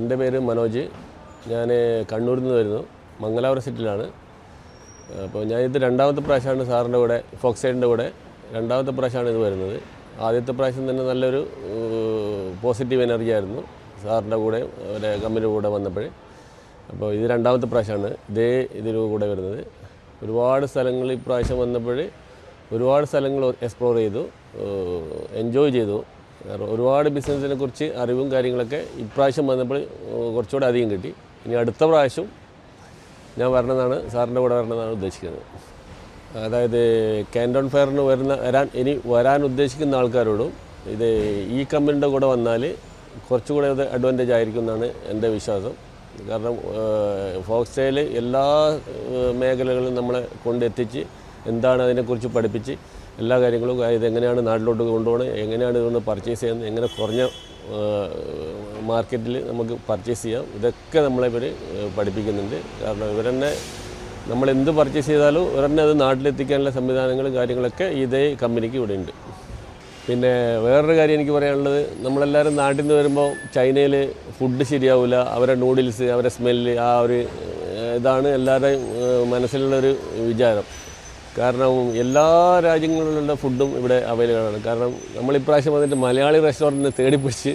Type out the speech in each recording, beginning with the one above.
എൻ്റെ പേര് മനോജ്. ഞാൻ കണ്ണൂരിൽ നിന്ന് വരുന്നു. മംഗലാപുരം സിറ്റിയിലാണ്. അപ്പോൾ ഞാനിത് രണ്ടാമത്തെ പ്രാവശ്യമാണ് സാറിൻ്റെ കൂടെ, ഫോക്സൈഡിൻ്റെ കൂടെ രണ്ടാമത്തെ പ്രാവശ്യമാണ് ഇത് വരുന്നത്. ആദ്യത്തെ പ്രാവശ്യം തന്നെ നല്ലൊരു പോസിറ്റീവ് എനർജി ആയിരുന്നു സാറിൻ്റെ കൂടെ, ഒരു കമ്പനിയുടെ കൂടെ വന്നപ്പോൾ. അപ്പോൾ ഇത് രണ്ടാമത്തെ പ്രാവശ്യമാണ് ഇതിൻ്റെ കൂടെ വരുന്നത്. ഒരുപാട് സ്ഥലങ്ങൾ ഈ പ്രാവശ്യം വന്നപ്പോൾ ഒരുപാട് സ്ഥലങ്ങൾ എക്സ്പ്ലോർ ചെയ്തു, എൻജോയ് ചെയ്തു. ഒരുപാട് ബിസിനസ്സിനെ കുറിച്ച് അറിവും കാര്യങ്ങളൊക്കെ ഇപ്രാവശ്യം വന്നപ്പോൾ കുറച്ചുകൂടെ അധികം കിട്ടി. ഇനി അടുത്ത പ്രാവശ്യം ഞാൻ സാറിൻ്റെ കൂടെ വരണമെന്നാണ് ഉദ്ദേശിക്കുന്നത്. അതായത് കാൻറ്റോൺ ഫെയറിന് വരാൻ ഉദ്ദേശിക്കുന്ന ആൾക്കാരോടും ഈ കമ്പനിയുടെ കൂടെ വന്നാൽ കുറച്ചുകൂടെ അത് അഡ്വാൻറ്റേജ് ആയിരിക്കും എന്നാണ് എൻ്റെ വിശ്വാസം. കാരണം ഫോക്സ്റ്റൈൽ എല്ലാ മേഖലകളും നമ്മളെ കൊണ്ടെത്തിച്ച് എന്താണ് അതിനെക്കുറിച്ച് പഠിപ്പിച്ച് എല്ലാ കാര്യങ്ങളും ഇതെങ്ങനെയാണ് നാട്ടിലോട്ട് കൊണ്ടുപോകണം, എങ്ങനെയാണ് ഇതൊന്ന് പർച്ചേസ് ചെയ്യുന്നത്, എങ്ങനെ കുറഞ്ഞ മാർക്കറ്റിൽ നമുക്ക് പർച്ചേസ് ചെയ്യാം, ഇതൊക്കെ നമ്മളെ ഇവർ പഠിപ്പിക്കുന്നുണ്ട്. കാരണം ഇവരെന്നെ നമ്മളെന്ത് പർച്ചേസ് ചെയ്താലും ഇവരെന്നെ അത് നാട്ടിലെത്തിക്കാനുള്ള സംവിധാനങ്ങളും കാര്യങ്ങളൊക്കെ ഇതേ കമ്പനിക്ക് ഇവിടെ ഉണ്ട്. പിന്നെ വേറൊരു കാര്യം എനിക്ക് പറയാനുള്ളത്, നമ്മളെല്ലാവരും നാട്ടിൽ നിന്ന് വരുമ്പോൾ ചൈനയിൽ ഫുഡ് ശരിയാവില്ല, അവരുടെ നൂഡിൽസ്, അവരുടെ സ്മെല്ല്, ആ ഒരു ഇതാണ് എല്ലാവരുടെയും മനസ്സിലുള്ളൊരു വിചാരം. കാരണം എല്ലാ രാജ്യങ്ങളിലുള്ള ഫുഡും ഇവിടെ അവൈലബിൾ ആണ്. കാരണം നമ്മളിപ്രാവശ്യം വന്നിട്ട് മലയാളി റെസ്റ്റോറൻറ്റിന് തേടിപ്പിടിച്ച്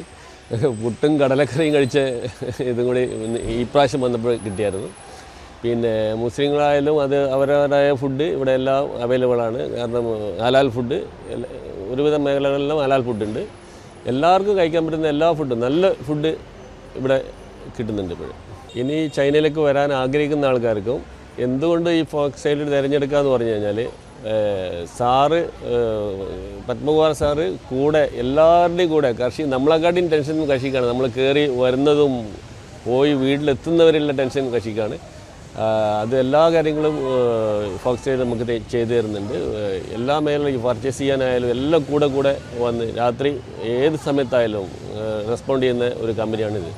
പുട്ടും കടലക്കറിയും കഴിച്ച ഇതും കൂടി ഈ പ്രാവശ്യം വന്നപ്പോൾ കിട്ടിയായിരുന്നു. പിന്നെ മുസ്ലിങ്ങളായാലും അത് അവരവരായ ഫുഡ് ഇവിടെ എല്ലാം അവൈലബിൾ ആണ്. കാരണം ഹലാൽ ഫുഡ് ഒരുവിധ മേഖലകളിലും ഹലാൽ ഫുഡുണ്ട്. എല്ലാവർക്കും കഴിക്കാൻ പറ്റുന്ന എല്ലാ ഫുഡും, നല്ല ഫുഡ് ഇവിടെ കിട്ടുന്നുണ്ട് ഇപ്പോഴും. ഇനി ചൈനയിലേക്ക് വരാൻ ആഗ്രഹിക്കുന്ന ആൾക്കാർക്കും എന്തുകൊണ്ട് ഈ ഫോക്സൈൽ തിരഞ്ഞെടുക്കുക എന്ന് പറഞ്ഞു കഴിഞ്ഞാൽ, പത്മകുമാർ സാറ് കൂടെ എല്ലാവരുടെയും കൂടെ നമ്മളെക്കാട്ടിയും ടെൻഷൻ കക്ഷിക്കാണ്. നമ്മൾ കയറി വരുന്നതും പോയി വീട്ടിലെത്തുന്നവരുള്ള ടെൻഷൻ കക്ഷിക്കാണ്. അത് എല്ലാ കാര്യങ്ങളും ഫോക്സൈൽ നമുക്ക് ചെയ്തു തരുന്നുണ്ട്. എല്ലാ മേഖലയും പർച്ചേസ് ചെയ്യാനായാലും എല്ലാം കൂടെ വന്ന് രാത്രി ഏത് സമയത്തായാലും റെസ്പോണ്ട് ചെയ്യുന്ന ഒരു കമ്പനിയാണിത്.